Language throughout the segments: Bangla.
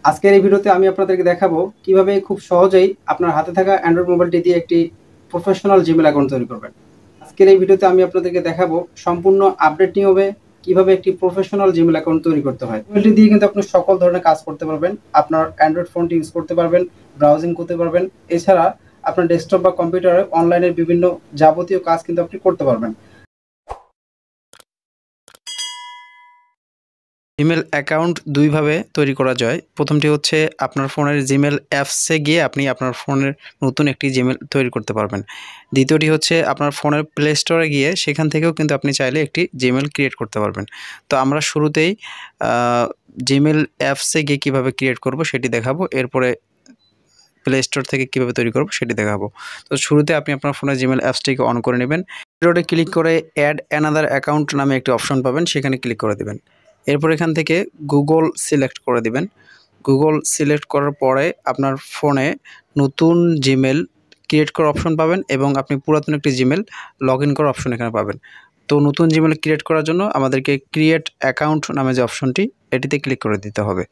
আজকের এই ভিডিওতে আমি আপনাদেরকে দেখাবো কিভাবে খুব সহজেই আপনার হাতে থাকা অ্যান্ড্রয়েড মোবাইলটি দিয়ে একটি প্রফেশনাল জিমেল অ্যাকাউন্ট তৈরি করবেন। আজকের এই ভিডিওতে আমি আপনাদেরকে দেখাবো সম্পূর্ণ আপডেট নিয়মে কিভাবে একটি প্রফেশনাল জিমেল অ্যাকাউন্ট তৈরি করতে হয়। মোবাইলটি দিয়ে কিন্তু আপনি সকল ধরনের কাজ করতে পারবেন। আপনার অ্যান্ড্রয়েড ফোনটি ইউজ করতে পারবেন, ব্রাউজিং করতে পারবেন। এছাড়া আপনার ডেস্কটপ বা কম্পিউটারে অনলাইনের বিভিন্ন যাবতীয় কাজ কিন্তু আপনি করতে পারবেন। জিমেল অ্যাকাউন্ট দুইভাবে তৈরি করা যায়। প্রথমটি হচ্ছে আপনার ফোনের জিমেল অ্যাপসে গিয়ে আপনি আপনার ফোনের নতুন একটি জিমেল তৈরি করতে পারবেন। দ্বিতীয়টি হচ্ছে আপনার ফোনের প্লে স্টোরে গিয়ে সেখান থেকেও কিন্তু আপনি চাইলে একটি জিমেল ক্রিয়েট করতে পারবেন। তো আমরা শুরুতেই জিমেল অ্যাপসে গিয়ে কীভাবে ক্রিয়েট করব সেটি দেখাবো, এরপরে প্লে স্টোর থেকে কীভাবে তৈরি করব সেটি দেখাবো। তো শুরুতে আপনি আপনার ফোনের জিমেল অ্যাপসটিকে অন করে নেবেন। ভিডিওতে ক্লিক করে অ্যাড অ্যানাদার অ্যাকাউন্ট নামে একটি অপশন পাবেন, সেখানে ক্লিক করে দেবেন। এরপর এখান থেকে গুগল সিলেক্ট করে দিবেন। গুগল সিলেক্ট করার পরে আপনার ফোনে নতুন জিমেল ক্রিয়েট করার অপশন পাবেন এবং আপনি পুরাতন একটি জিমেল লগ ইন করার অপশন এখানে পাবেন। তো নতুন জিমেল ক্রিয়েট করার জন্য আমাদেরকে ক্রিয়েট অ্যাকাউন্ট নামে যে অপশনটি, এটিতে ক্লিক করে দিতে হবে।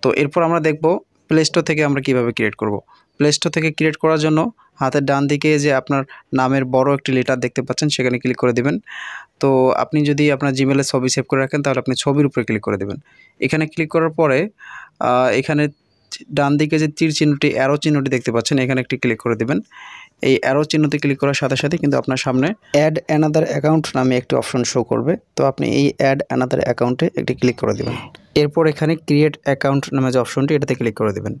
তো এরপর আমরা দেখব প্লে স্টোর থেকে আমরা কিভাবে ক্রিয়েট করব। প্লে স্টোর থেকে ক্রিয়েট করার জন্য হাতের ডান দিকে যে আপনার নামের বড় একটি লেটার দেখতে পাচ্ছেন, সেখানে ক্লিক করে দিবেন। তো আপনি যদি আপনার জিমেলে ছবি সেভ করে রাখেন তাহলে আপনি ছবির উপরে ক্লিক করে দেবেন। এখানে ক্লিক করার পরে এখানে ডান দিকে যে তীর চিহ্নটি, অ্যারো চিহ্নটি দেখতে পাচ্ছেন, এখানে একটি ক্লিক করে দেবেন। এই অ্যারো চিহ্নতে ক্লিক করার সাথে সাথে কিন্তু আপনার সামনে অ্যাড অ্যানাদার অ্যাকাউন্ট নামে একটি অপশন শো করবে। তো আপনি এই অ্যাড অ্যানাদার অ্যাকাউন্টে একটি ক্লিক করে দেবেন। এরপর এখানে ক্রিয়েট অ্যাকাউন্ট নামে যে অপশনটি, এটাতে ক্লিক করে দেবেন।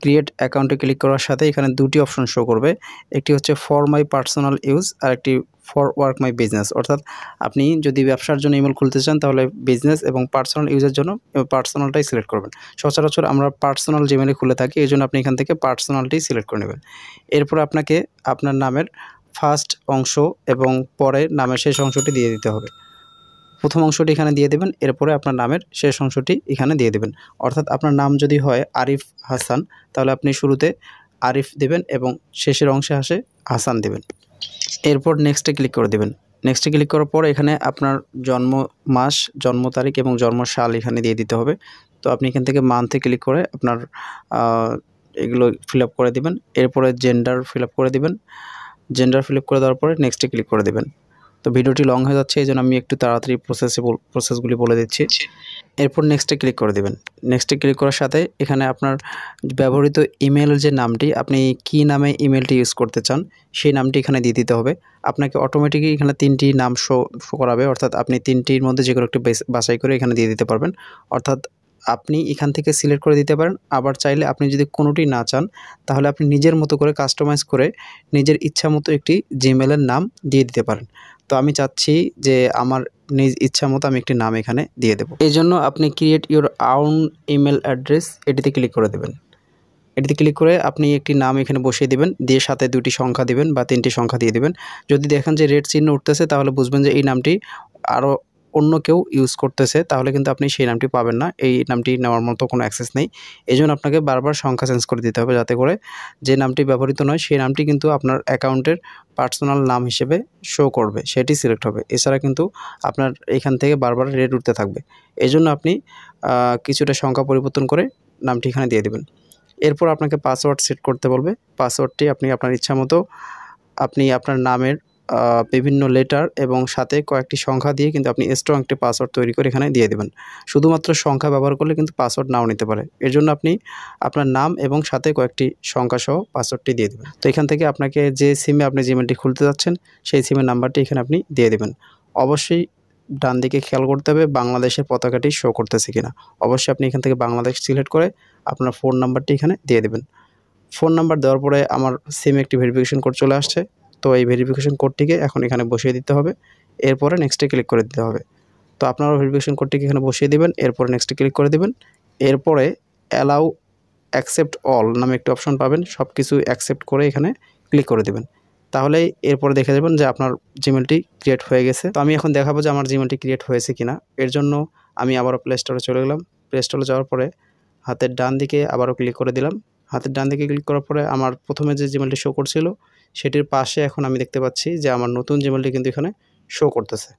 ক্রিয়েট অ্যাকাউন্টে ক্লিক করার সাথে এখানে দুটি অপশন শো করবে। একটি হচ্ছে ফর মাই পার্সোনাল ইউজ আর একটি ফর ওয়ার্ক মাই বিজনেস। অর্থাৎ আপনি যদি ব্যবসার জন্য ইমেল খুলতে চান তাহলে বিজনেস এবং পার্সোনাল ইউজের জন্য পার্সোনালটাই সিলেক্ট করবেন। সচরাচর আমরা পার্সোনাল জিমেলে খুলে থাকি, এই জন্য আপনি এখান থেকে পার্সোনালটি সিলেক্ট করে নেবেন। এরপর আপনাকে আপনার নামের ফার্স্ট অংশ এবং পরে নামের শেষ অংশটি দিয়ে দিতে হবে। প্রথম অংশটি এখানে দিয়ে দেবেন, এরপরে আপনার নামের শেষ অংশটি এখানে দিয়ে দেবেন। অর্থাৎ আপনার নাম যদি হয় আরিফ হাসান, তাহলে আপনি শুরুতে আরিফ দেবেন এবং শেষের অংশে হাসান দেবেন। এরপর নেক্সটে ক্লিক করে দেবেন। নেক্সটে ক্লিক করার পর এখানে আপনার জন্ম মাস, জন্ম তারিখ এবং জন্ম সাল এখানে দিয়ে দিতে হবে। তো আপনি এখান থেকে মান্থে ক্লিক করে আপনার এগুলো ফিল আপ করে দেবেন। এরপরে জেন্ডার ফিল আপ করে দেবেন। জেন্ডার ফিল আপ করে দেওয়ার পরে নেক্সটে ক্লিক করে দেবেন। তো ভিডিওটি লং হয়ে যাচ্ছে, এই জন্য আমি একটু তাড়াতাড়ি প্রসেসগুলি বলে দিচ্ছি। এরপর নেক্সটে ক্লিক করে দেবেন। নেক্সটে ক্লিক করার সাথে এখানে আপনার ব্যবহৃত ইমেলের যে নামটি, আপনি কী নামে ইমেলটি ইউজ করতে চান সেই নামটি এখানে দিয়ে দিতে হবে। আপনাকে অটোমেটিকই এখানে 3টি নাম শো করাবে, অর্থাৎ আপনি 3টির মধ্যে যে কোনো একটি বাছাই করে এখানে দিয়ে দিতে পারবেন। অর্থাৎ আপনি এখান থেকে সিলেক্ট করে দিতে পারেন। আবার চাইলে আপনি যদি কোনোটি না চান তাহলে আপনি নিজের মতো করে কাস্টমাইজ করে নিজের ইচ্ছা মতো একটি জিমেলের নাম দিয়ে দিতে পারেন। তো আমি চাচ্ছি যে আমার নিজ ইচ্ছা মতো আমি একটি নাম এখানে দিয়ে দেবো। এই জন্য আপনি create your own email address, এটিতে ক্লিক করে দেবেন। এটিতে ক্লিক করে আপনি একটি নাম এখানে বসিয়ে দেবেন, দিয়ে সাথে 2টি সংখ্যা দিবেন বা 3টি সংখ্যা দিয়ে দেবেন। যদি দেখেন যে রেড চিহ্ন উঠতেছে তাহলে বুঝবেন যে এই নামটি আরও অন্য কেউ ইউজ করতেছে, তাহলে কিন্তু আপনি সেই নামটি পাবেন না। এই নামটি নেওয়ার মতো কোনো অ্যাক্সেস নেই। এই জন্য আপনাকে বারবার সংখ্যা চেঞ্জ করে দিতে হবে, যাতে করে যে নামটি ব্যবহৃত নয় সেই নামটি কিন্তু আপনার অ্যাকাউন্টের পার্সোনাল নাম হিসেবে শো করবে, সেটি সিলেক্ট হবে। এছাড়া কিন্তু আপনার এখান থেকে বারবার রেড উঠতে থাকবে। এই জন্য আপনি কিছুটা সংখ্যা পরিবর্তন করে নামটি এখানে দিয়ে দেবেন। এরপর আপনাকে পাসওয়ার্ড সেট করতে বলবে। পাসওয়ার্ডটি আপনি আপনার ইচ্ছা মতো আপনি আপনার নামের বিভিন্ন লেটার এবং সাথে কয়েকটি সংখ্যা দিয়ে কিন্তু আপনি স্ট্রং একটি পাসওয়ার্ড তৈরি করে এখানে দিয়ে দেবেন। শুধুমাত্র সংখ্যা ব্যবহার করলে কিন্তু পাসওয়ার্ড নাও নিতে পারে। এর জন্য আপনি আপনার নাম এবং সাথে কয়েকটি সংখ্যা সহ পাসওয়ার্ডটি দিয়ে দেবেন। তো এখান থেকে আপনাকে যে সিমে আপনি জিমেলটি খুলতে যাচ্ছেন সেই সিমের নাম্বারটি এখানে আপনি দিয়ে দেবেন। অবশ্যই ডান দিকে খেয়াল করতে হবে বাংলাদেশের পতাকাটি শো করতেছে কিনা। অবশ্যই আপনি এখান থেকে বাংলাদেশ সিলেক্ট করে আপনার ফোন নাম্বারটি এখানে দিয়ে দেবেন। ফোন নাম্বার দেওয়ার পরে আমার সিমে একটি ভেরিফিকেশন কোড চলে আসছে। তো এই ভেরিফিকেশন কোডটিকে এখন এখানে বসিয়ে দিতে হবে। এরপরে নেক্সটে ক্লিক করে দিতে হবে। তো আপনারাও ভেরিফিকেশন কোডটিকে এখানে বসিয়ে দিবেন। এরপরে নেক্সটে ক্লিক করে দিবেন। এরপরে অ্যালাউ অ্যাকসেপ্ট অল নামে একটি অপশন পাবেন, সব কিছু অ্যাকসেপ্ট করে এখানে ক্লিক করে দেবেন। তাহলেই এরপরে দেখে যাবেন যে আপনার জিমেলটি ক্রিয়েট হয়ে গেছে। তো আমি এখন দেখাবো যে আমার জিমেলটি ক্রিয়েট হয়েছে কিনা। এর জন্য আমি আবারও প্লে স্টোরে চলে গেলাম। প্লে স্টোরে যাওয়ার পরে হাতের ডান দিকে আবারও ক্লিক করে দিলাম। হাতের ডান দিকে ক্লিক করার পরে আমার প্রথমে যে জিমেলটি শো করছিল সেটির পাশে এখন আমি দেখতে পাচ্ছি যে আমার নতুন জিমেলটি কিন্তু এখানে শো করতেছে।